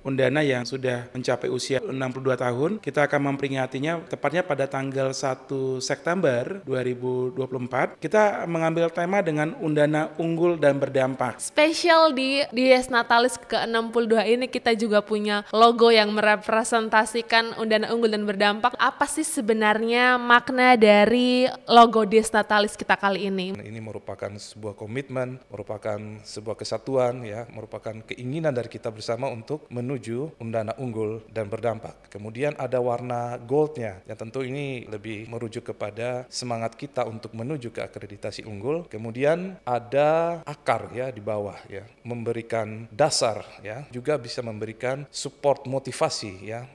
Undana yang sudah mencapai usia 62 tahun. Kita akan memperingatinya tepatnya pada tanggal 1 September 2024. Kita mengambil tema dengan Undana unggul dan berdampak. Spesial di Dies Natalis ke-62 ini kita juga punya logo yang merepresentasikan Undana unggul dan berdampak. Apa sih sebenarnya makna dari logo Dies Natalis kita kali ini? Ini merupakan sebuah komitmen, merupakan sebuah kesatuan, ya, merupakan keinginan dari kita bersama untuk menuju Undana unggul dan berdampak. Kemudian ada warna goldnya, yang tentu ini lebih merujuk kepada semangat kita untuk menuju ke akreditasi unggul. Kemudian ada akar, ya, di bawah, ya, memberikan dasar, ya, juga bisa memberikan support motivasi, ya.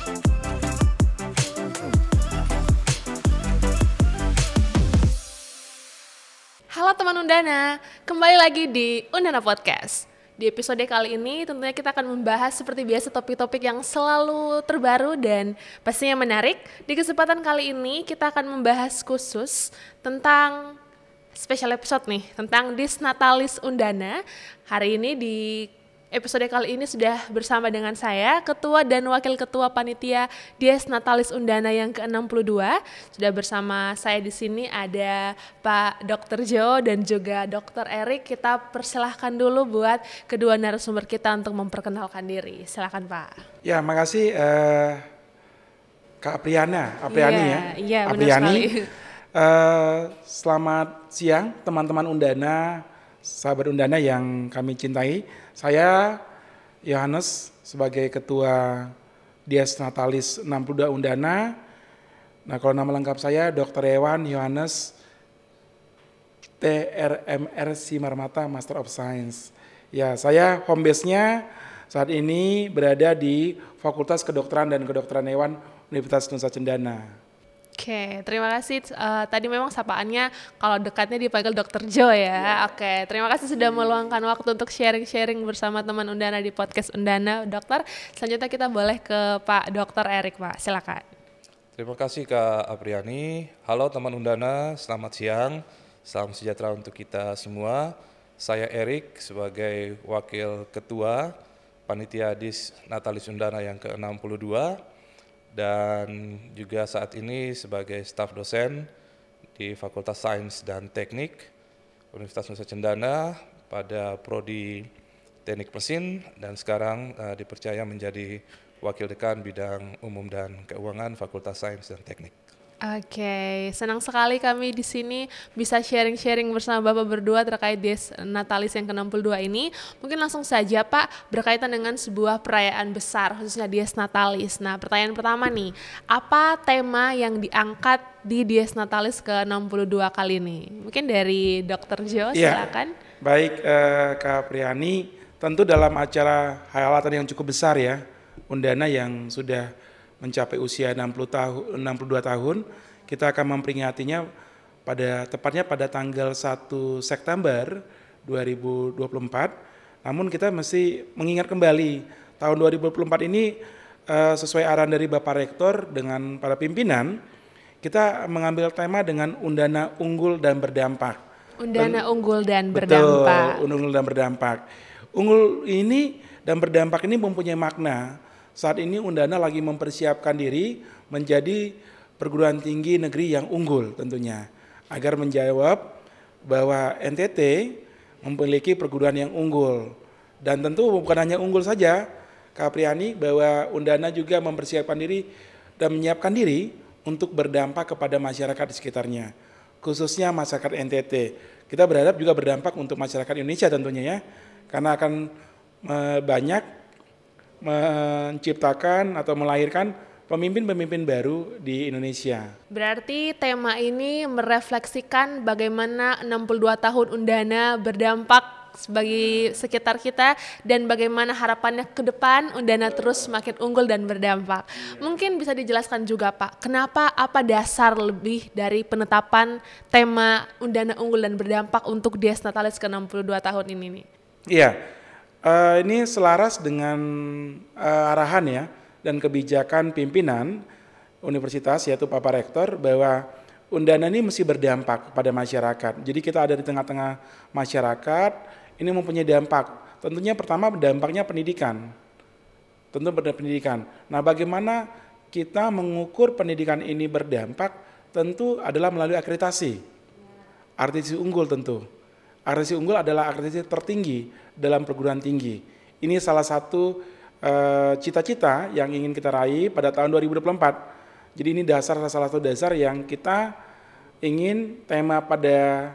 Halo teman Undana, kembali lagi di Undana Podcast. Di episode kali ini tentunya kita akan membahas seperti biasa topik-topik yang selalu terbaru dan pastinya menarik. Di kesempatan kali ini kita akan membahas khusus tentang special episode nih, tentang Dies Natalis Undana. Hari ini di episode kali ini sudah bersama dengan saya, Ketua dan Wakil Ketua Panitia Dies Natalis Undana yang ke-62. Sudah bersama saya di sini ada Pak Dr. Jo dan juga Dr. Erik. Kita persilahkan dulu buat kedua narasumber kita untuk memperkenalkan diri. Silakan Pak. Ya, makasih Kak Apriani ya. Iya, benar sekali. Selamat siang teman-teman Undana, sahabat Undana yang kami cintai. Saya Yohanes sebagai Ketua Dies Natalis 62 Undana. Nah, kalau nama lengkap saya Dr. Ewan Yohanes TRMR Simarmata Master of Science. Ya, saya home base-nya saat ini berada di Fakultas Kedokteran dan Kedokteran Hewan Universitas Nusa Cendana. Oke, terima kasih. Tadi memang sapaannya kalau dekatnya dipanggil Dr. Jo ya. Oke, terima kasih sudah meluangkan waktu untuk sharing-sharing bersama teman Undana di podcast Undana, Dokter. Selanjutnya kita boleh ke Pak Dr. Erik, Pak. Silakan. Terima kasih Kak Apriani. Halo teman Undana, selamat siang. Salam sejahtera untuk kita semua. Saya Erik sebagai Wakil Ketua Panitia Dies Natalis Undana yang ke-62. Dan juga saat ini sebagai staf dosen di Fakultas Sains dan Teknik Universitas Nusa Cendana pada Prodi Teknik Mesin dan sekarang dipercaya menjadi Wakil Dekan Bidang Umum dan Keuangan Fakultas Sains dan Teknik. Oke, senang sekali kami di sini bisa sharing-sharing bersama Bapak berdua terkait Dies Natalis yang ke-62 ini. Mungkin langsung saja Pak, berkaitan dengan sebuah perayaan besar khususnya Dies Natalis. Nah, pertanyaan pertama nih, apa tema yang diangkat di Dies Natalis ke-62 kali ini? Mungkin dari Dr. Jo, silakan. Ya, baik Kak Apriani, tentu dalam acara hayalatan yang cukup besar ya, Undana yang sudah mencapai usia 62 tahun, kita akan memperingatinya tepatnya pada tanggal 1 September 2024. Namun kita mesti mengingat kembali tahun 2024 ini sesuai arahan dari Bapak Rektor dengan para pimpinan, kita mengambil tema dengan Undana unggul dan berdampak. Undana unggul dan berdampak. Betul, unggul dan berdampak. Unggul ini dan berdampak ini mempunyai makna. Saat ini Undana lagi mempersiapkan diri menjadi perguruan tinggi negeri yang unggul tentunya. Agar menjawab bahwa NTT memiliki perguruan yang unggul. Dan tentu bukan hanya unggul saja, Kak Apriani, bahwa Undana juga mempersiapkan diri dan menyiapkan diri untuk berdampak kepada masyarakat di sekitarnya. Khususnya masyarakat NTT. Kita berharap juga berdampak untuk masyarakat Indonesia tentunya ya. Karena akan banyak menciptakan atau melahirkan pemimpin-pemimpin baru di Indonesia. Berarti tema ini merefleksikan bagaimana 62 tahun Undana berdampak bagi sekitar kita dan bagaimana harapannya ke depan Undana terus semakin unggul dan berdampak. Mungkin bisa dijelaskan juga Pak, kenapa, apa dasar lebih dari penetapan tema Undana unggul dan berdampak untuk Dies Natalis ke-62 tahun ini nih? Iya. Ini selaras dengan arahan ya dan kebijakan pimpinan universitas yaitu Bapak Rektor bahwa Undana ini mesti berdampak pada masyarakat. Jadi kita ada di tengah-tengah masyarakat, ini mempunyai dampak. Tentunya pertama dampaknya pendidikan. tentu pendidikan. Nah, bagaimana kita mengukur pendidikan ini berdampak? Tentu adalah melalui akreditasi. Akreditasi unggul tentu. Akreditasi unggul adalah akreditasi tertinggi dalam perguruan tinggi. Ini salah satu cita-cita yang ingin kita raih pada tahun 2024. Jadi ini salah satu dasar yang kita ingin tema pada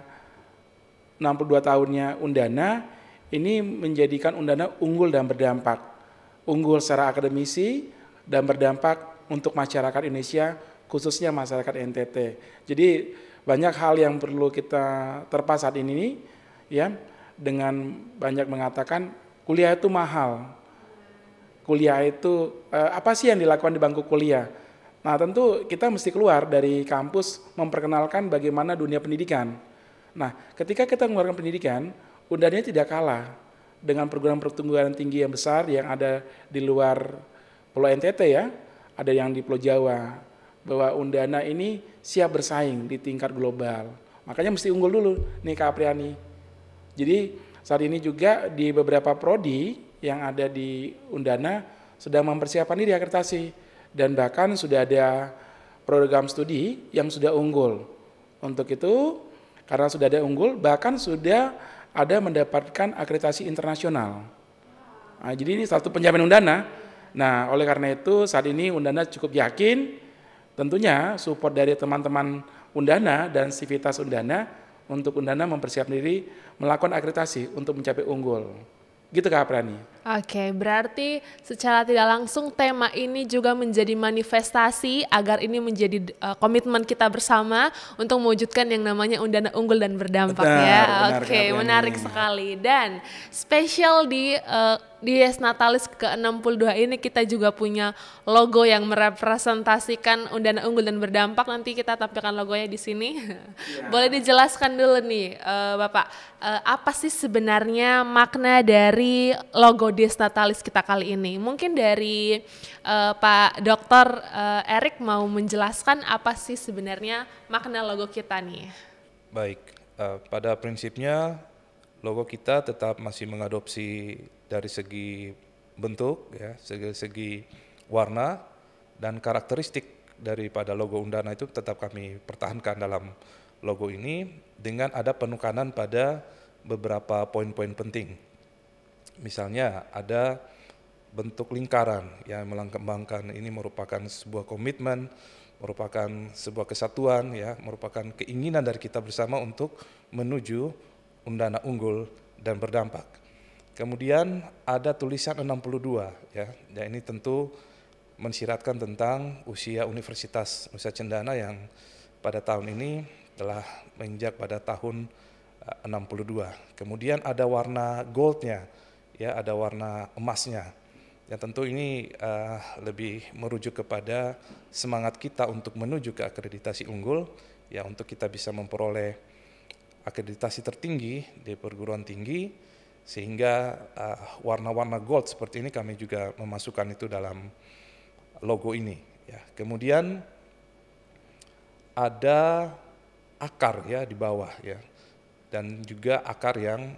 62 tahunnya Undana ini menjadikan Undana unggul dan berdampak. Unggul secara akademisi dan berdampak untuk masyarakat Indonesia, khususnya masyarakat NTT. Jadi banyak hal yang perlu kita terpa saat ini ya, dengan banyak mengatakan kuliah itu mahal. Kuliah itu apa sih yang dilakukan di bangku kuliah? Nah, tentu kita mesti keluar dari kampus memperkenalkan bagaimana dunia pendidikan. Nah, ketika kita mengeluarkan pendidikan, Undana tidak kalah dengan perguruan tinggi yang besar yang ada di luar Pulau NTT ya, ada yang di Pulau Jawa, bahwa Undana ini siap bersaing di tingkat global. Makanya mesti unggul dulu nih Kak Apriani. Jadi saat ini juga di beberapa prodi yang ada di Undana sedang mempersiapkan diri akreditasi dan bahkan sudah ada program studi yang sudah unggul. Untuk itu karena sudah ada unggul bahkan sudah ada mendapatkan akreditasi internasional. Nah, jadi ini satu penjamin Undana. Nah, oleh karena itu saat ini Undana cukup yakin tentunya support dari teman-teman Undana dan Sivitas Undana untuk Undana mempersiapkan diri melakukan akreditasi untuk mencapai unggul. Gitu Kak Apriani. Oke, berarti secara tidak langsung tema ini juga menjadi manifestasi agar ini menjadi komitmen kita bersama untuk mewujudkan yang namanya Undana unggul dan berdampak. Benar, ya. benar, Oke, Kak menarik Apriani. sekali. Dan spesial di Dies Natalis ke-62 ini kita juga punya logo yang merepresentasikan Undana unggul dan berdampak. Nanti kita tampilkan logonya di sini. Boleh dijelaskan dulu nih Bapak, apa sih sebenarnya makna dari logo Dies Natalis kita kali ini? Mungkin dari Pak Dr. Erik mau menjelaskan apa sih sebenarnya makna logo kita nih? Baik, pada prinsipnya logo kita tetap masih mengadopsi dari segi bentuk, ya, segi warna dan karakteristik daripada logo Undana itu tetap kami pertahankan dalam logo ini dengan ada penekanan pada beberapa poin-poin penting. Misalnya ada bentuk lingkaran yang melambangkan ini merupakan sebuah komitmen, merupakan sebuah kesatuan, ya, merupakan keinginan dari kita bersama untuk menuju Undana unggul dan berdampak. Kemudian ada tulisan 62, ya, ini tentu mensiratkan tentang usia Universitas Nusa Cendana yang pada tahun ini telah menginjak pada tahun 62. Kemudian ada warna goldnya, ya, ada warna emasnya. Ya, tentu ini lebih merujuk kepada semangat kita untuk menuju ke akreditasi unggul, ya, untuk kita bisa memperoleh akreditasi tertinggi di perguruan tinggi, sehingga warna-warna gold seperti ini kami juga memasukkan itu dalam logo ini. Ya. Kemudian ada akar, ya, di bawah, ya, dan juga akar yang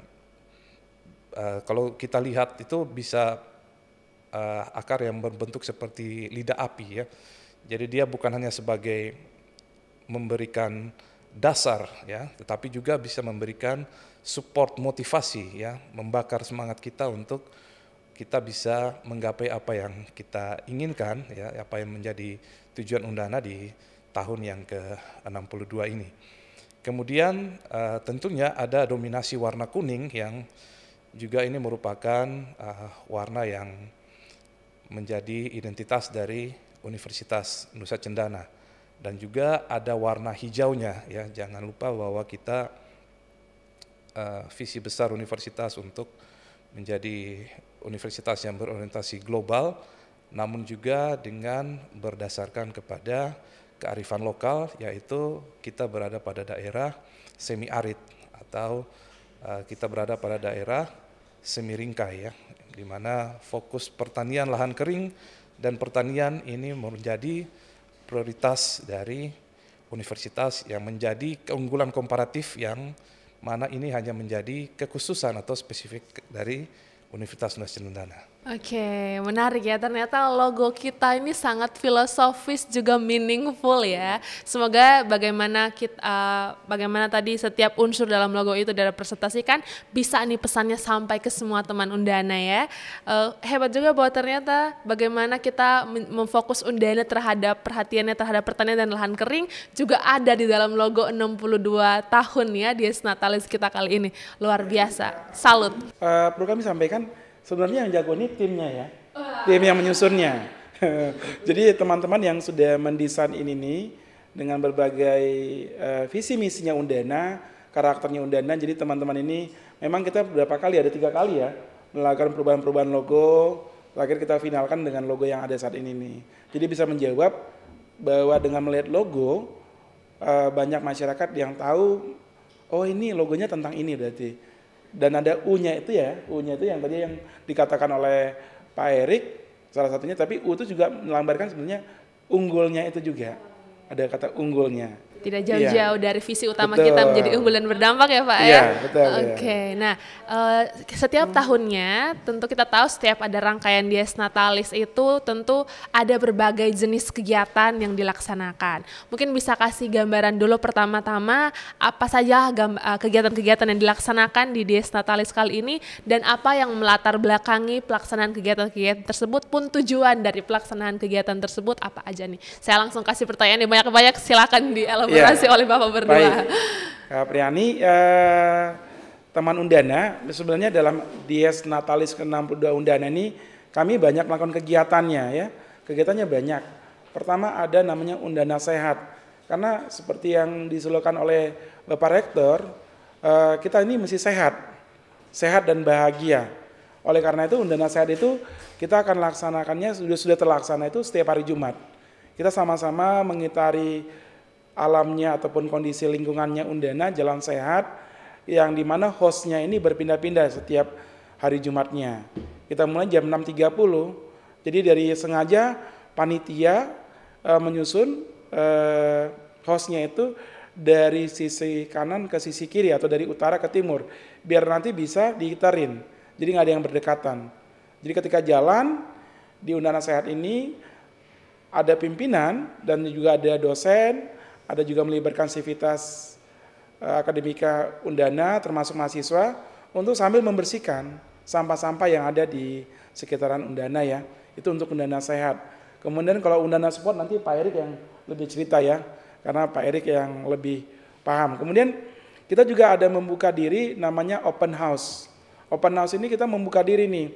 kalau kita lihat itu bisa akar yang berbentuk seperti lidah api, ya. Jadi dia bukan hanya sebagai memberikan dasar, ya, tetapi juga bisa memberikan support motivasi, ya, membakar semangat kita untuk kita bisa menggapai apa yang kita inginkan, ya, apa yang menjadi tujuan Undana di tahun yang ke-62 ini. Kemudian tentunya ada dominasi warna kuning yang juga ini merupakan warna yang menjadi identitas dari Universitas Nusa Cendana. Dan juga ada warna hijaunya, ya, jangan lupa bahwa kita visi besar universitas untuk menjadi universitas yang berorientasi global, namun juga dengan berdasarkan kepada kearifan lokal, yaitu kita berada pada daerah semi arid atau kita berada pada daerah semi ringkai, ya, di mana fokus pertanian lahan kering dan pertanian ini menjadi prioritas dari universitas yang menjadi keunggulan komparatif yang mana ini hanya menjadi kekhususan atau spesifik dari Universitas Nusa Cendana. Oke, menarik ya. Ternyata logo kita ini sangat filosofis juga meaningful ya. Semoga bagaimana tadi setiap unsur dalam logo itu direpresentasikan bisa nih pesannya sampai ke semua teman Undana ya. Hebat juga bahwa ternyata bagaimana kita memfokus Undana terhadap perhatiannya terhadap pertanian dan lahan kering juga ada di dalam logo 62 tahun ya Dies Natalis kita kali ini. Luar biasa. Salut. Perlu kami sampaikan, sebenarnya yang jago ini timnya ya, tim yang menyusunnya. Jadi teman-teman yang sudah mendesain ini nih dengan berbagai visi misinya Undana, karakternya Undana. Jadi teman-teman ini memang kita beberapa kali, ada 3 kali ya, melakukan perubahan-perubahan logo. Terakhir kita finalkan dengan logo yang ada saat ini nih. Jadi bisa menjawab bahwa dengan melihat logo banyak masyarakat yang tahu, oh ini logonya tentang ini berarti. Dan ada U-nya itu ya, U-nya itu yang tadi yang dikatakan oleh Pak Erik salah satunya, tapi U itu juga melambangkan sebenarnya unggulnya itu juga. Ada kata unggulnya. Tidak jauh-jauh dari visi utama Betul. kita menjadi unggul dan berdampak ya Pak Iya, ya? betul. Oke, nah setiap tahunnya tentu kita tahu setiap ada rangkaian Dies Natalis itu tentu ada berbagai jenis kegiatan yang dilaksanakan. Mungkin bisa kasih gambaran dulu pertama-tama apa saja kegiatan-kegiatan yang dilaksanakan di Dies Natalis kali ini dan apa yang melatar belakangi pelaksanaan kegiatan-kegiatan tersebut pun tujuan dari pelaksanaan kegiatan tersebut apa aja nih. Saya langsung kasih pertanyaan yang banyak-banyak, silakan dielaborasi oleh Bapak berdua. Baik, Kak Priani, teman Undana, sebenarnya dalam Dies Natalis ke-62 Undana ini kami banyak melakukan kegiatannya ya. Kegiatannya banyak. Pertama ada namanya Undana Sehat. Karena seperti yang disulukan oleh Bapak Rektor, kita ini mesti sehat. Sehat dan bahagia. Oleh karena itu Undana Sehat itu kita akan laksanakannya sudah terlaksana itu setiap hari Jumat. Kita sama-sama mengitari alamnya ataupun kondisi lingkungannya Undana, jalan sehat, yang dimana hostnya ini berpindah-pindah setiap hari Jumatnya. Kita mulai jam 6.30, jadi dari sengaja panitia menyusun hostnya itu dari sisi kanan ke sisi kiri atau dari utara ke timur, biar nanti bisa diitarin, jadi nggak ada yang berdekatan. Jadi ketika jalan di Undana Sehat ini ada pimpinan dan juga ada dosen, ada juga melibatkan sivitas akademika Undana termasuk mahasiswa untuk sambil membersihkan sampah-sampah yang ada di sekitaran Undana ya. Itu untuk Undana Sehat. Kemudian kalau Undana Sport nanti Pak Erik yang lebih cerita ya, karena Pak Erik yang lebih paham. Kemudian kita juga ada membuka diri namanya open house. Open house ini kita membuka diri nih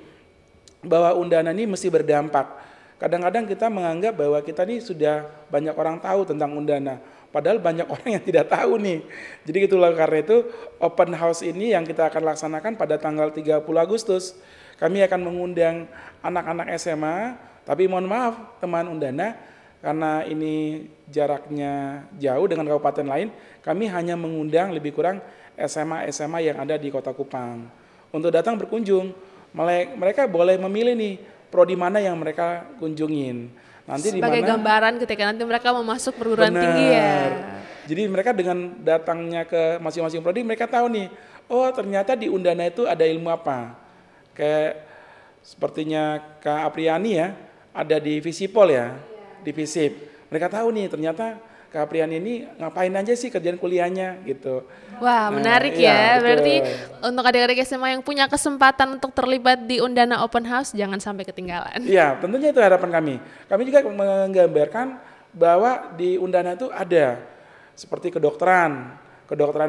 bahwa Undana ini mesti berdampak. Kadang-kadang kita menganggap bahwa kita ini sudah banyak orang tahu tentang Undana. Padahal banyak orang yang tidak tahu nih. Jadi itulah karena itu open house ini yang kita akan laksanakan pada tanggal 30 Agustus. Kami akan mengundang anak-anak SMA, tapi mohon maaf teman Undana, karena ini jaraknya jauh dengan kabupaten lain, kami hanya mengundang lebih kurang SMA-SMA yang ada di Kota Kupang. Untuk datang berkunjung, mereka boleh memilih nih, prodi mana yang mereka kunjungin. Nanti sebagai gambaran ketika nanti mereka mau masuk perguruan tinggi ya. Jadi mereka dengan datangnya ke masing-masing prodi mereka tahu nih, oh ternyata di Undana itu ada ilmu apa. Kayak sepertinya Kak Apriani ya, ada di Visipol ya, di Visip. Mereka tahu nih ternyata Kak Apriani ini ngapain aja sih kerjaan kuliahnya gitu. Wah, menarik ya. Berarti untuk adik-adik SMA yang punya kesempatan untuk terlibat di Undana Open House jangan sampai ketinggalan. Iya, tentunya itu harapan kami. Kami juga menggambarkan bahwa di Undana itu ada seperti kedokteran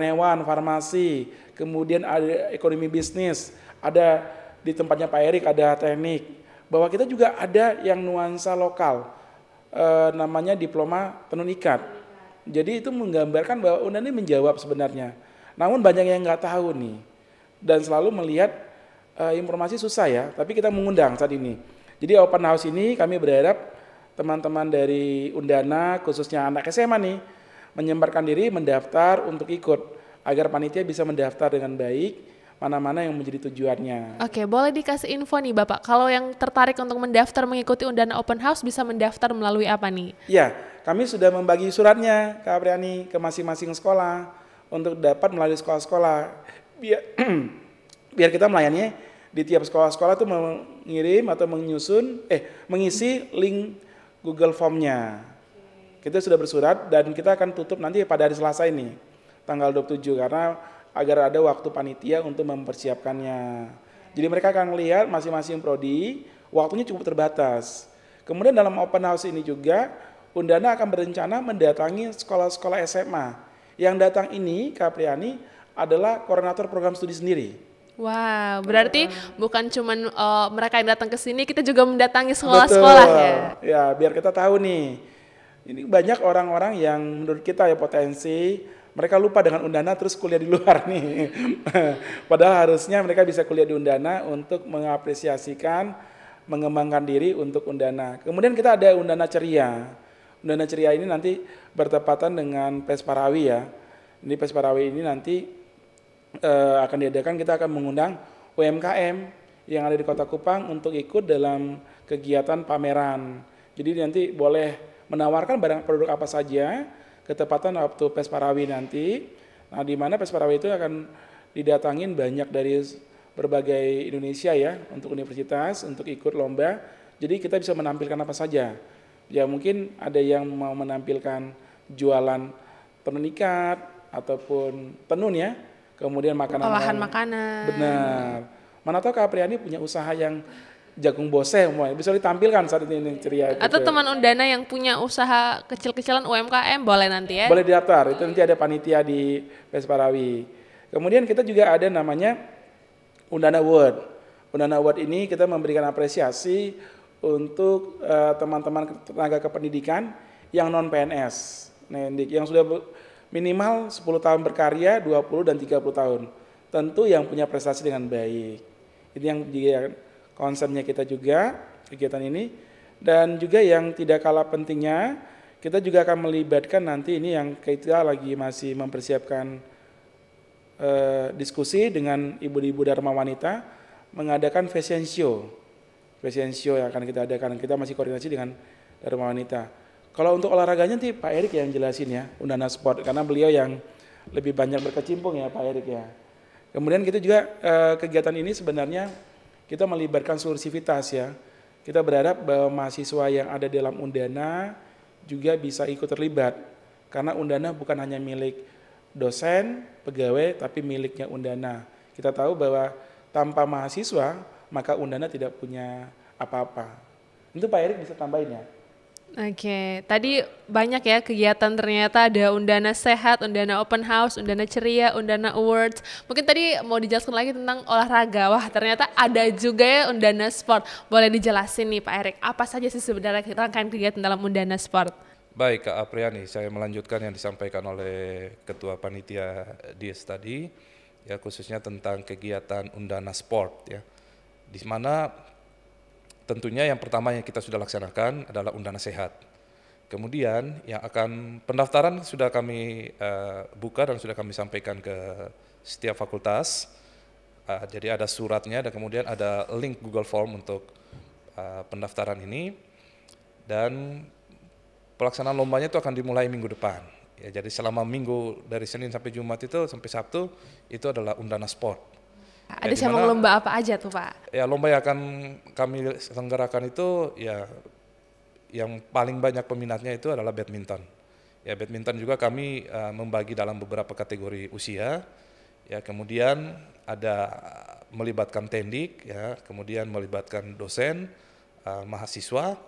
hewan, farmasi, kemudian ada ekonomi bisnis, ada di tempatnya Pak Erik ada teknik. Bahwa kita juga ada yang nuansa lokal. Namanya diploma tenun ikat. Jadi itu menggambarkan bahwa Undana ini menjawab sebenarnya. Namun banyak yang nggak tahu nih dan selalu melihat informasi susah ya. Tapi kita mengundang saat ini. Jadi open house ini kami berharap teman-teman dari Undana khususnya anak SMA nih menyemparkan diri mendaftar untuk ikut agar panitia bisa mendaftar dengan baik. Mana-mana yang menjadi tujuannya. Oke, boleh dikasih info nih Bapak, kalau yang tertarik untuk mendaftar mengikuti Undana Open House bisa mendaftar melalui apa nih? Ya, kami sudah membagi suratnya Kak Apriani ke masing-masing sekolah untuk dapat melalui sekolah-sekolah biar kita melayani di tiap sekolah-sekolah tuh mengirim atau mengisi link Google Form-nya. Kita sudah bersurat dan kita akan tutup nanti pada hari Selasa ini, tanggal 27, karena agar ada waktu panitia untuk mempersiapkannya. Jadi mereka akan melihat masing-masing prodi, waktunya cukup terbatas. Kemudian dalam open house ini juga, Undana akan berencana mendatangi sekolah-sekolah SMA. Yang datang ini, Kak Apriani, adalah koordinator program studi sendiri. Wow, berarti bukan cuman mereka yang datang ke sini, kita juga mendatangi sekolah-sekolah ya? Ya, biar kita tahu nih. Ini banyak orang-orang yang menurut kita ya potensi, mereka lupa dengan Undana terus kuliah di luar nih. Padahal harusnya mereka bisa kuliah di Undana untuk mengapresiasikan, mengembangkan diri untuk Undana. Kemudian kita ada Undana Ceria. Undana Ceria ini nanti bertepatan dengan PES Parawi ya. Ini PES Parawi ini nanti akan diadakan, kita akan mengundang UMKM yang ada di Kota Kupang untuk ikut dalam kegiatan pameran. Jadi nanti boleh menawarkan barang produk apa saja, ketepatan waktu PES Parawi nanti. Nah, di mana PES Parawi itu akan didatangin banyak dari berbagai Indonesia ya, untuk universitas, untuk ikut lomba. Jadi kita bisa menampilkan apa saja. Ya mungkin ada yang mau menampilkan jualan tenun ikat ataupun tenun ya, kemudian makanan. Olahan makanan. Benar. Mana tahu Kak Apriani punya usaha yang jagung bose, bisa ditampilkan saat ini ceria. Atau teman Undana yang punya usaha kecil-kecilan UMKM boleh nanti ya? Boleh didaftar, itu nanti ada panitia di PES Parawi. Kemudian kita juga ada namanya Undana Award. Undana Award ini kita memberikan apresiasi untuk teman-teman tenaga kependidikan yang non PNS, yang sudah minimal 10 tahun berkarya, 20 dan 30 tahun. Tentu yang punya prestasi dengan baik. Itu yang konsennya kita juga, kegiatan ini. Dan juga yang tidak kalah pentingnya, kita juga akan melibatkan nanti ini yang kita lagi masih mempersiapkan diskusi dengan ibu-ibu Dharma Wanita, mengadakan fashion show. Fashion show yang akan kita adakan, kita masih koordinasi dengan Dharma Wanita. Kalau untuk olahraganya nanti Pak Erik yang jelasin ya, Undana Sport, karena beliau yang lebih banyak berkecimpung ya Pak Erik ya. Kemudian kita juga kegiatan ini sebenarnya kita melibatkan seluruh sivitas ya. Kita berharap bahwa mahasiswa yang ada dalam Undana juga bisa ikut terlibat. Karena Undana bukan hanya milik dosen, pegawai, tapi miliknya Undana. Kita tahu bahwa tanpa mahasiswa, maka Undana tidak punya apa-apa. Itu Pak Erik bisa tambahin ya. Oke, tadi banyak ya kegiatan, ternyata ada Undana Sehat, Undana Open House, Undana Ceria, Undana Awards. Mungkin tadi mau dijelaskan lagi tentang olahraga. Wah, ternyata ada juga ya Undana Sport. Boleh dijelasin nih Pak Erik, apa saja sih sebenarnya rangkaian kegiatan dalam Undana Sport? Baik Kak Apriani, saya melanjutkan yang disampaikan oleh Ketua Panitia Dies tadi, ya khususnya tentang kegiatan Undana Sport ya. Di mana tentunya yang pertama yang kita sudah laksanakan adalah Undana Sehat. Kemudian yang akan pendaftaran sudah kami buka dan sudah kami sampaikan ke setiap fakultas. Jadi ada suratnya dan kemudian ada link Google Form untuk pendaftaran ini. Dan pelaksanaan lombanya itu akan dimulai minggu depan. Ya, jadi selama minggu dari Senin sampai Jumat itu sampai Sabtu itu adalah Undana Sport. Ada cabang lomba apa aja tuh Pak? Ya, lomba yang akan kami selenggarakan itu ya yang paling banyak peminatnya itu adalah badminton. Ya, badminton juga kami membagi dalam beberapa kategori usia. Ya, kemudian ada melibatkan tendik, ya, kemudian melibatkan dosen, mahasiswa,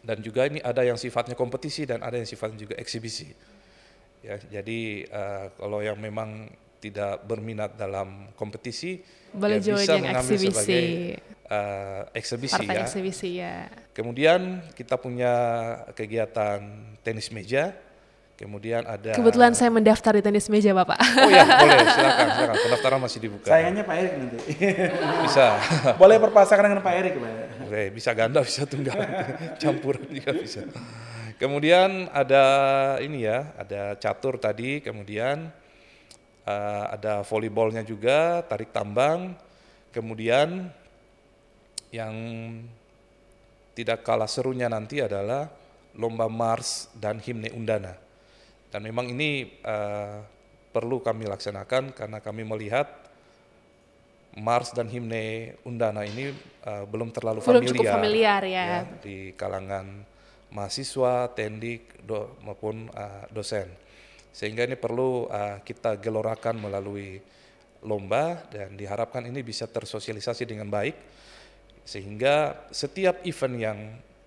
dan juga ini ada yang sifatnya kompetisi dan ada yang sifatnya juga eksibisi. Ya, jadi kalau yang memang tidak berminat dalam kompetisi, boleh ya bisa mengambil eksibisi. sebagai eksibisi ya. Eksibisi ya. Kemudian kita punya kegiatan tenis meja. Kemudian ada. Kebetulan saya mendaftar di tenis meja Bapak. Oh ya, boleh, silakan. Pendaftaran masih dibuka. Sayangannya Pak Erik nanti. Bisa. Boleh perpasangan dengan Pak Erik Pak. Boleh, bisa ganda, bisa tunggal, campuran juga bisa. Kemudian ada ini ya, ada catur tadi, kemudian ada volleyballnya juga, tarik tambang, kemudian yang tidak kalah serunya nanti adalah lomba Mars dan himne Undana. Dan memang ini perlu kami laksanakan karena kami melihat Mars dan himne Undana ini belum terlalu Belum familiar, cukup familiar ya. di kalangan mahasiswa, tendik maupun dosen. Sehingga ini perlu kita gelorakan melalui lomba dan diharapkan ini bisa tersosialisasi dengan baik sehingga setiap event yang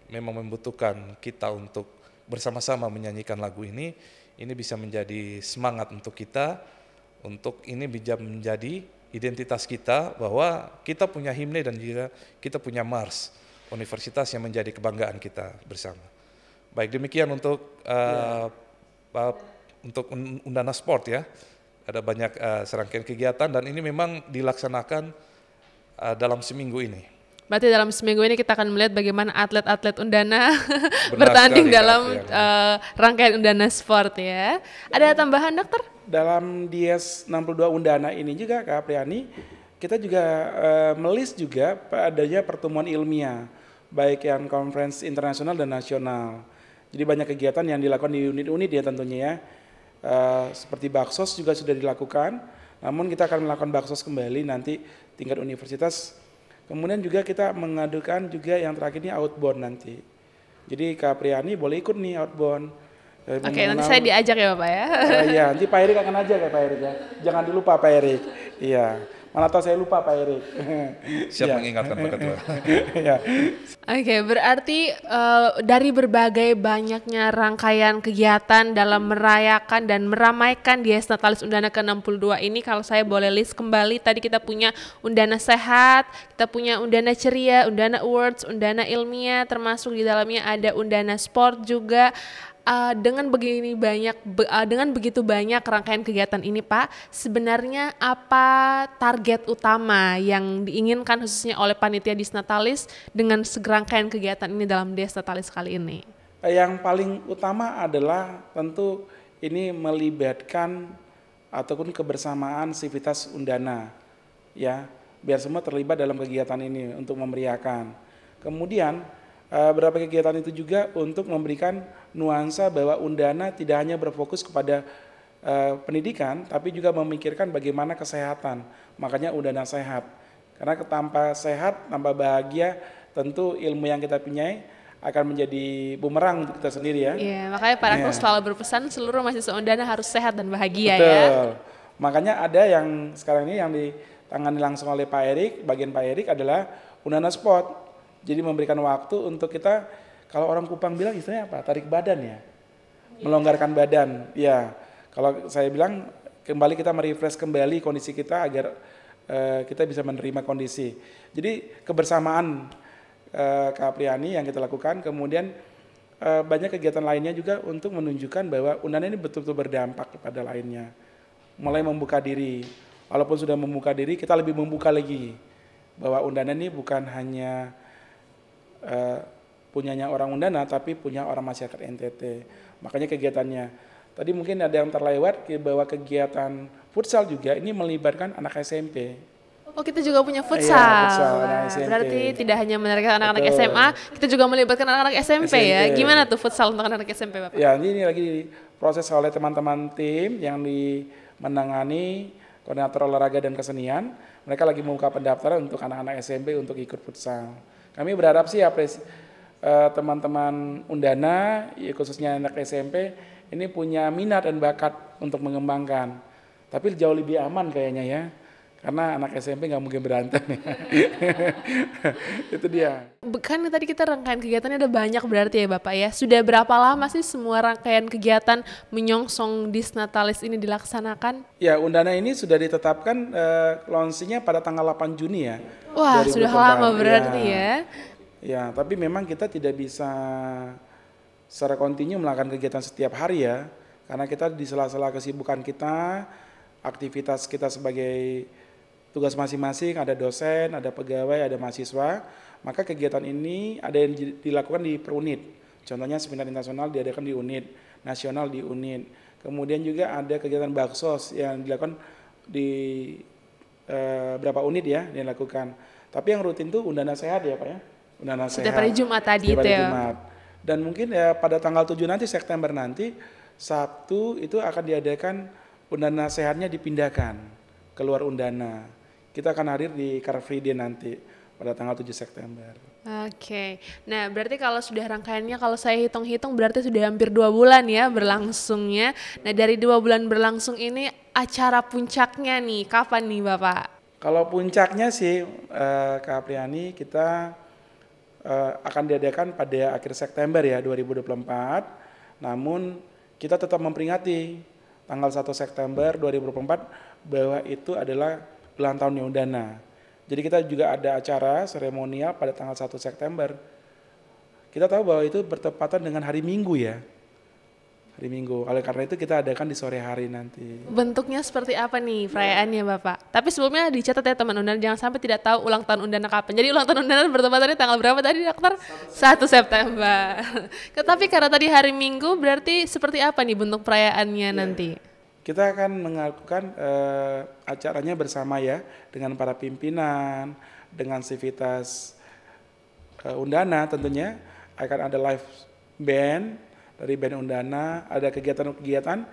memang membutuhkan kita untuk bersama-sama menyanyikan lagu ini bisa menjadi semangat untuk kita, untuk ini bisa menjadi identitas kita bahwa kita punya himne dan juga kita punya Mars, universitas yang menjadi kebanggaan kita bersama. Baik, demikian untuk Undana Sport ya. Ada banyak serangkaian kegiatan dan ini memang dilaksanakan dalam seminggu ini. Berarti dalam seminggu ini kita akan melihat bagaimana atlet-atlet Undana Benar bertanding sekali, dalam Kak rangkaian Undana Sport ya. Ada tambahan dokter? Dalam Dies 62 Undana ini juga Kak Apriani, kita juga melis juga adanya pertemuan ilmiah, baik yang konferensi internasional dan nasional. Jadi banyak kegiatan yang dilakukan di unit-unit ya tentunya ya. Seperti Baksos juga sudah dilakukan, namun kita akan melakukan Baksos kembali nanti tingkat universitas. Kemudian juga kita mengadukan juga yang terakhir ini outbound nanti. Jadi Kak Apriani boleh ikut nih outbound. Oke, nanti saya diajak ya Bapak ya. Iya, nanti Pak Erik akan aja Pak Erik ya. Jangan dilupa Pak Erik. Iya. Mana tahu saya lupa Pak Erik. Siap mengingatkan Pak Ketua. Iya. Oke, berarti dari berbagai banyaknya rangkaian kegiatan dalam merayakan dan meramaikan Dies Natalis Undana ke-62 ini, kalau saya boleh list kembali, tadi kita punya Undana Sehat, kita punya Undana Ceria, Undana Awards, Undana Ilmiah, termasuk di dalamnya ada Undana Sport juga. Dengan begitu banyak rangkaian kegiatan ini Pak, sebenarnya apa target utama yang diinginkan khususnya oleh panitia Dies Natalis dengan serangkaian kegiatan ini dalam Dies Natalis kali ini? Yang paling utama adalah tentu ini melibatkan ataupun kebersamaan sivitas Undana ya, biar semua terlibat dalam kegiatan ini untuk memeriahkan. Kemudian beberapa kegiatan itu juga untuk memberikan nuansa bahwa Undana tidak hanya berfokus kepada pendidikan, tapi juga memikirkan bagaimana kesehatan. Makanya Undana Sehat. Karena tanpa sehat, tanpa bahagia, tentu ilmu yang kita punyai akan menjadi bumerang untuk kita sendiri ya. Iya, makanya Pak Rakul selalu berpesan seluruh mahasiswa Undana harus sehat dan bahagia. Betul. Ya. Makanya ada yang sekarang ini yang ditangani langsung oleh Pak Erik, bagian Pak Erik adalah Undana Sport. Jadi memberikan waktu untuk kita, kalau orang Kupang bilang istilahnya apa? Tarik badan ya. Melonggarkan badan. Ya. Kalau saya bilang kembali kita merefresh kembali kondisi kita agar kita bisa menerima kondisi. Jadi kebersamaan Kak Apriani yang kita lakukan, kemudian banyak kegiatan lainnya juga untuk menunjukkan bahwa Undana ini betul-betul berdampak kepada lainnya. Mulai membuka diri. Walaupun sudah membuka diri, kita lebih membuka lagi bahwa Undana ini bukan hanya punyanya orang Undana, tapi punya orang masyarakat NTT. Makanya kegiatannya. Tadi mungkin ada yang terlewat bahwa kegiatan futsal juga ini melibatkan anak SMP. Oh, kita juga punya futsal. Iya, futsal anak SMP. Berarti tidak hanya menargetkan anak-anak SMA, kita juga melibatkan anak-anak SMP ya. Gimana tuh futsal untuk anak-anak SMP, Bapak? Ya, ini lagi proses oleh teman-teman tim yang menangani koordinator olahraga dan kesenian. Mereka lagi membuka pendaftaran untuk anak-anak SMP untuk ikut futsal. Kami berharap sih teman-teman Undana, khususnya anak SMP, ini punya minat dan bakat untuk mengembangkan. Tapi jauh lebih aman kayaknya ya, karena anak SMP nggak mungkin berantem. Itu dia. Kan tadi kita rangkaian kegiatannya ada banyak berarti ya Bapak ya. Sudah berapa lama sih semua rangkaian kegiatan menyongsong Dies Natalis ini dilaksanakan? Ya, Undana ini sudah ditetapkan launchingnya pada tanggal 8 Juni ya. Wah, sudah lama berarti ya. Ya, tapi memang kita tidak bisa secara kontinu melakukan kegiatan setiap hari ya. Karena kita di sela-sela kesibukan kita, aktivitas kita sebagai tugas masing-masing, ada dosen, ada pegawai, ada mahasiswa, maka kegiatan ini ada yang dilakukan di perunit. Contohnya seminar internasional diadakan di unit, nasional di unit. Kemudian juga ada kegiatan baksos yang dilakukan di berapa unit ya dilakukan. Tapi yang rutin tuh Undana Sehat ya Pak ya. Undana Sehat. Setiap hari Jumat tadi itu ya. Jumat. Dan mungkin ya pada tanggal 7 nanti September nanti Sabtu itu akan diadakan Undana Sehatnya dipindahkan keluar Undana. kita akan hadir di Car Free Day nanti pada tanggal 7 September. Oke, nah berarti kalau sudah rangkaiannya kalau saya hitung-hitung berarti sudah hampir 2 bulan ya berlangsungnya. Nah dari 2 bulan berlangsung ini acara puncaknya nih kapan nih Bapak? Kalau puncaknya sih Kak Apriani kita akan diadakan pada akhir September ya 2024. Namun kita tetap memperingati tanggal 1 September 2024 bahwa itu adalah ulang tahunnya Undana. Jadi kita juga ada acara seremonial pada tanggal 1 September. Kita tahu bahwa itu bertepatan dengan hari Minggu ya. Hari Minggu. Oleh karena itu kita adakan di sore hari nanti. Bentuknya seperti apa nih perayaannya Bapak? Tapi sebelumnya dicatat ya teman Undana, jangan sampai tidak tahu ulang tahun Undana kapan. Jadi ulang tahun Undana bertepatannya tanggal berapa tadi dokter? 1 September. Tetapi karena tadi hari Minggu berarti seperti apa nih bentuk perayaannya nanti? Kita akan melakukan acaranya bersama ya dengan para pimpinan, dengan sivitas Undana tentunya akan ada live band dari band Undana, ada kegiatan-kegiatan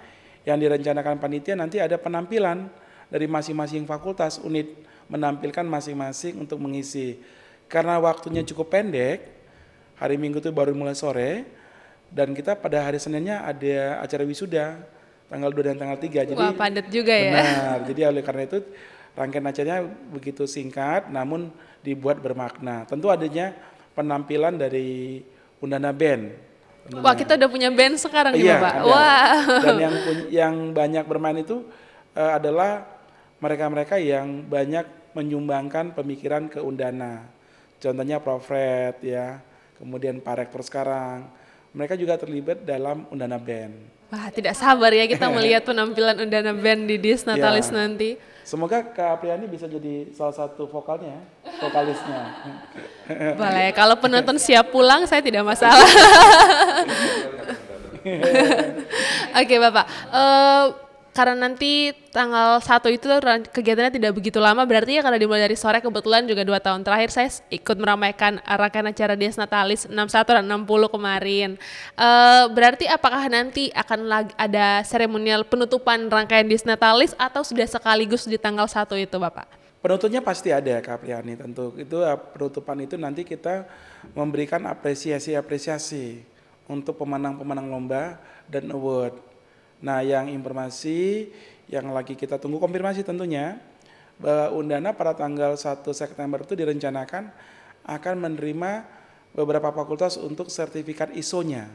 yang direncanakan panitia, nanti ada penampilan dari masing-masing fakultas unit menampilkan masing-masing untuk mengisi. Karena waktunya cukup pendek, hari Minggu itu baru mulai sore dan kita pada hari Seninnya ada acara wisuda tanggal 2 dan tanggal 3. Jadi wah padat juga ya. Benar. Jadi oleh karena itu rangkaian acaranya begitu singkat namun dibuat bermakna. Tentu adanya penampilan dari Undana Band. Wah kita udah punya band sekarang nih Iya, Bapak. ada. Wah. Dan yang banyak bermain itu adalah mereka-mereka yang banyak menyumbangkan pemikiran ke Undana. Contohnya Prof. Fred ya, kemudian Pak Rektor sekarang. Mereka juga terlibat dalam Undana Band. Wah tidak sabar ya kita melihat penampilan Undana Band di Disnatalis Ya. nanti. Semoga Kak Apriani bisa jadi salah satu vokalisnya. Boleh, kalau penonton siap pulang saya tidak masalah. Oke Bapak, karena nanti tanggal 1 itu kegiatannya tidak begitu lama, berarti ya karena dimulai dari sore, kebetulan juga 2 tahun terakhir saya ikut meramaikan rangkaian acara Disnatalis 61 dan 60 kemarin. Berarti apakah nanti akan ada seremonial penutupan rangkaian Disnatalis atau sudah sekaligus di tanggal 1 itu Bapak? Penutupnya pasti ada Kak Apriani tentu. Itu penutupan itu nanti kita memberikan apresiasi untuk pemenang-pemenang lomba dan award. Nah, yang informasi yang lagi kita tunggu konfirmasi tentunya bahwa Undana pada tanggal 1 September itu direncanakan akan menerima beberapa fakultas untuk sertifikat ISO-nya.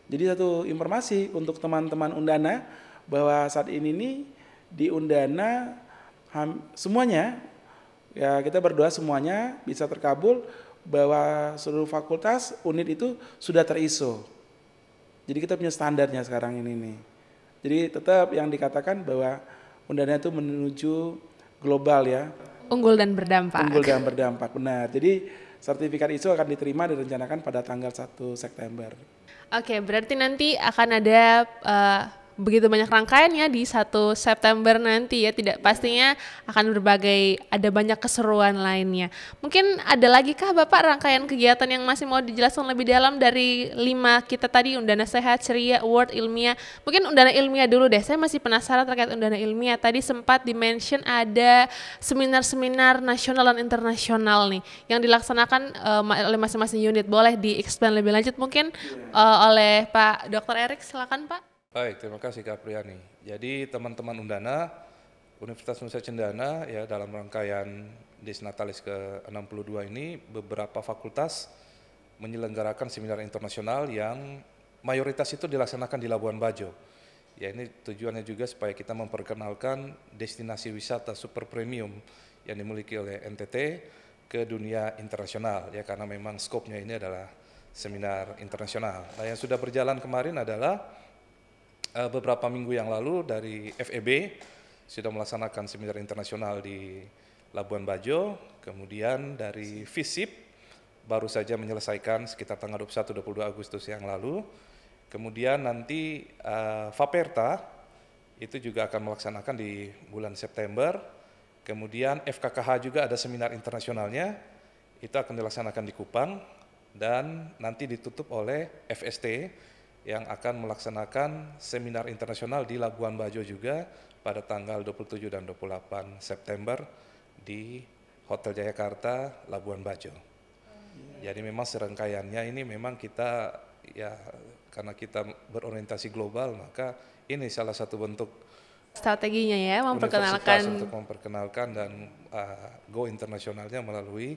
Jadi satu informasi untuk teman-teman Undana bahwa saat ini nih di Undana semuanya ya kita berdoa semuanya bisa terkabul bahwa seluruh fakultas unit itu sudah ter-ISO. Jadi kita punya standarnya sekarang ini nih. Jadi tetap yang dikatakan bahwa Undana itu menuju global ya. Unggul dan berdampak. Unggul dan berdampak, benar. Jadi sertifikat ISO akan diterima direncanakan pada tanggal 1 September. Oke, berarti nanti akan ada begitu banyak rangkaiannya di 1 September nanti ya, tidak pastinya akan ada banyak keseruan lainnya. Mungkin ada lagi kah Bapak rangkaian kegiatan yang masih mau dijelaskan lebih dalam dari 5 kita tadi, Undana Sehat, Ceria, Award, Ilmiah. Mungkin Undana Ilmiah dulu deh, saya masih penasaran terkait Undana Ilmiah. Tadi sempat di-mention ada seminar-seminar nasional dan internasional nih yang dilaksanakan oleh masing-masing unit. Boleh di-explain lebih lanjut mungkin oleh Pak Dr. Erik, silakan Pak. Baik, terima kasih Kak Apriani. Jadi teman-teman Undana, Universitas Nusa Cendana ya dalam rangkaian Disnatalis ke-62 ini beberapa fakultas menyelenggarakan seminar internasional yang mayoritas itu dilaksanakan di Labuan Bajo. Ya ini tujuannya juga supaya kita memperkenalkan destinasi wisata super premium yang dimiliki oleh NTT ke dunia internasional ya karena memang skopnya ini adalah seminar internasional. Nah yang sudah berjalan kemarin adalah beberapa minggu yang lalu dari FEB sudah melaksanakan seminar internasional di Labuan Bajo, kemudian dari FISIP baru saja menyelesaikan sekitar tanggal 21-22 Agustus yang lalu, kemudian nanti Faperta itu juga akan melaksanakan di bulan September, kemudian FKKH juga ada seminar internasionalnya, itu akan dilaksanakan di Kupang, dan nanti ditutup oleh FST, yang akan melaksanakan seminar internasional di Labuan Bajo juga pada tanggal 27 dan 28 September di Hotel Jayakarta, Labuan Bajo. Jadi memang serangkaiannya ini memang kita ya karena kita berorientasi global, maka ini salah satu bentuk Strateginya ya, universitas untuk memperkenalkan dan go internasionalnya melalui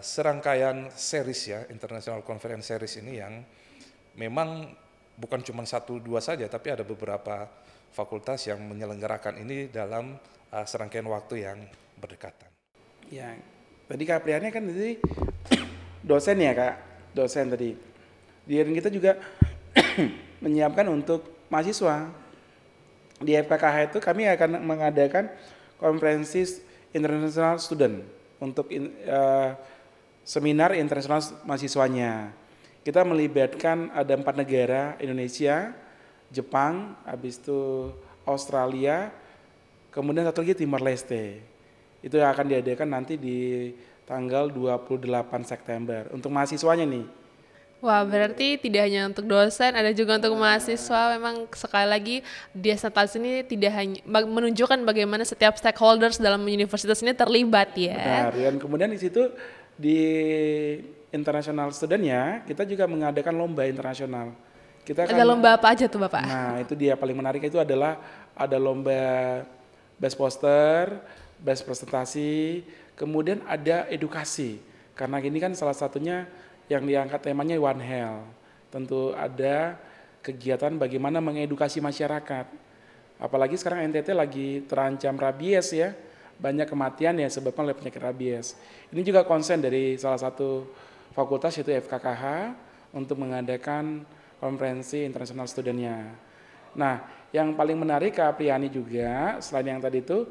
serangkaian series ya, International Conference Series ini yang memang bukan cuma 1-2 saja, tapi ada beberapa fakultas yang menyelenggarakan ini dalam serangkaian waktu yang berdekatan. Ya, tadi Kak Priani kan tadi dosen ya Kak, dosen tadi. Dan kita juga menyiapkan untuk mahasiswa. Di FKKH itu kami akan mengadakan konferensi international student untuk seminar internasional mahasiswanya. Kita melibatkan ada 4 negara, Indonesia, Jepang, habis itu Australia, kemudian satu lagi Timor Leste. Itu yang akan diadakan nanti di tanggal 28 September untuk mahasiswanya nih. Wah, berarti tidak hanya untuk dosen, ada juga untuk mahasiswa. Memang sekali lagi Desnatalis ini tidak hanya menunjukkan bagaimana setiap stakeholders dalam universitas ini terlibat ya. Benar, dan kemudian di situ di international studentnya kita juga mengadakan lomba internasional. Kita Ada lomba apa aja tuh Bapak? Nah, itu dia paling menarik itu adalah ada lomba best poster, best presentasi, kemudian ada edukasi. Karena ini kan salah satunya yang diangkat temanya One Health. Tentu ada kegiatan bagaimana mengedukasi masyarakat. Apalagi sekarang NTT lagi terancam rabies ya. Banyak kematian ya sebabkan oleh penyakit rabies. Ini juga konsen dari salah satu fakultas yaitu FKKH untuk mengadakan konferensi internasional studentnya. Nah, yang paling menarik Kak Priani juga selain yang tadi itu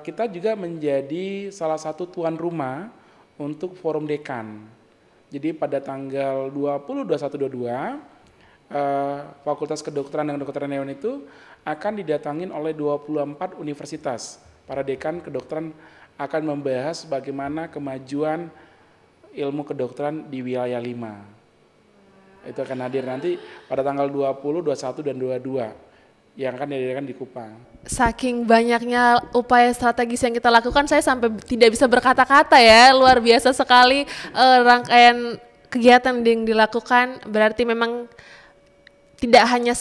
kita juga menjadi salah satu tuan rumah untuk forum dekan. Jadi pada tanggal 20, 21, 22 Fakultas Kedokteran dan Kedokteran Hewan itu akan didatangin oleh 24 universitas. Para dekan kedokteran akan membahas bagaimana kemajuan ilmu kedokteran di wilayah 5. Itu akan hadir nanti pada tanggal 20, 21 dan 22 yang akan diadakan di Kupang. Saking banyaknya upaya strategis yang kita lakukan, saya sampai tidak bisa berkata-kata ya. Luar biasa sekali rangkaian kegiatan yang dilakukan. Berarti memang tidak hanya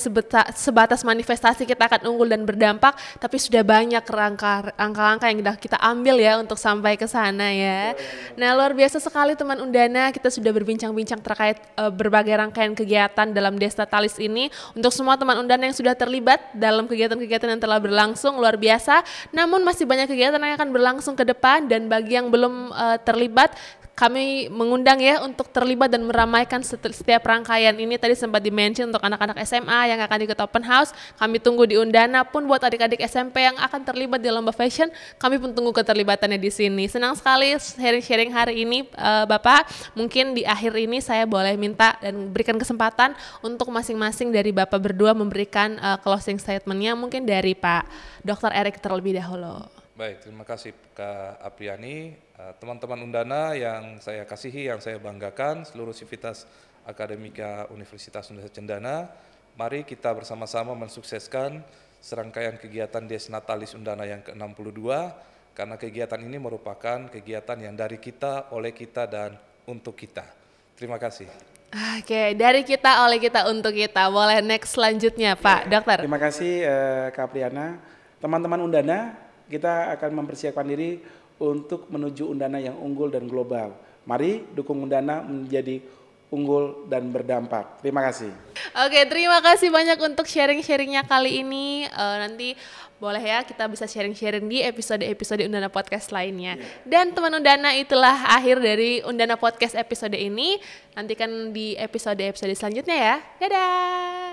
sebatas manifestasi kita akan unggul dan berdampak, tapi sudah banyak langkah-langkah yang kita ambil ya untuk sampai ke sana ya. Nah, luar biasa sekali teman Undana, kita sudah berbincang-bincang terkait berbagai rangkaian kegiatan dalam Desnatalis ini. Untuk semua teman Undana yang sudah terlibat dalam kegiatan-kegiatan yang telah berlangsung, luar biasa. Namun masih banyak kegiatan yang akan berlangsung ke depan, dan bagi yang belum terlibat, kami mengundang ya untuk terlibat dan meramaikan setiap rangkaian ini. Tadi sempat di-mention untuk anak-anak SMA yang akan ikut open house, kami tunggu di Undana. Pun buat adik-adik SMP yang akan terlibat di lomba fashion, kami pun tunggu keterlibatannya di sini. Senang sekali sharing-sharing hari ini Bapak. Mungkin di akhir ini saya boleh minta dan berikan kesempatan untuk masing-masing dari Bapak berdua memberikan closing statement-nya, mungkin dari Pak Dr. Erik terlebih dahulu. Baik, terima kasih Kak Apriani. Teman-teman Undana yang saya kasihi, yang saya banggakan, seluruh sivitas akademika Universitas Nusa Cendana, mari kita bersama-sama mensukseskan serangkaian kegiatan Desnatalis Undana yang ke-62, karena kegiatan ini merupakan kegiatan yang dari kita, oleh kita, dan untuk kita. Terima kasih. Oke, dari kita, oleh kita, untuk kita. Boleh next selanjutnya Pak Dokter. Terima kasih Kak Priana. Teman-teman Undana, kita akan mempersiapkan diri untuk menuju Undana yang unggul dan global. Mari dukung Undana menjadi unggul dan berdampak. Terima kasih. Oke, terima kasih banyak untuk sharing-sharingnya kali ini. Nanti boleh ya kita bisa sharing-sharing di episode-episode Undana Podcast lainnya. Dan teman Undana, itulah akhir dari Undana Podcast episode ini. Nantikan di episode-episode selanjutnya ya. Dadah!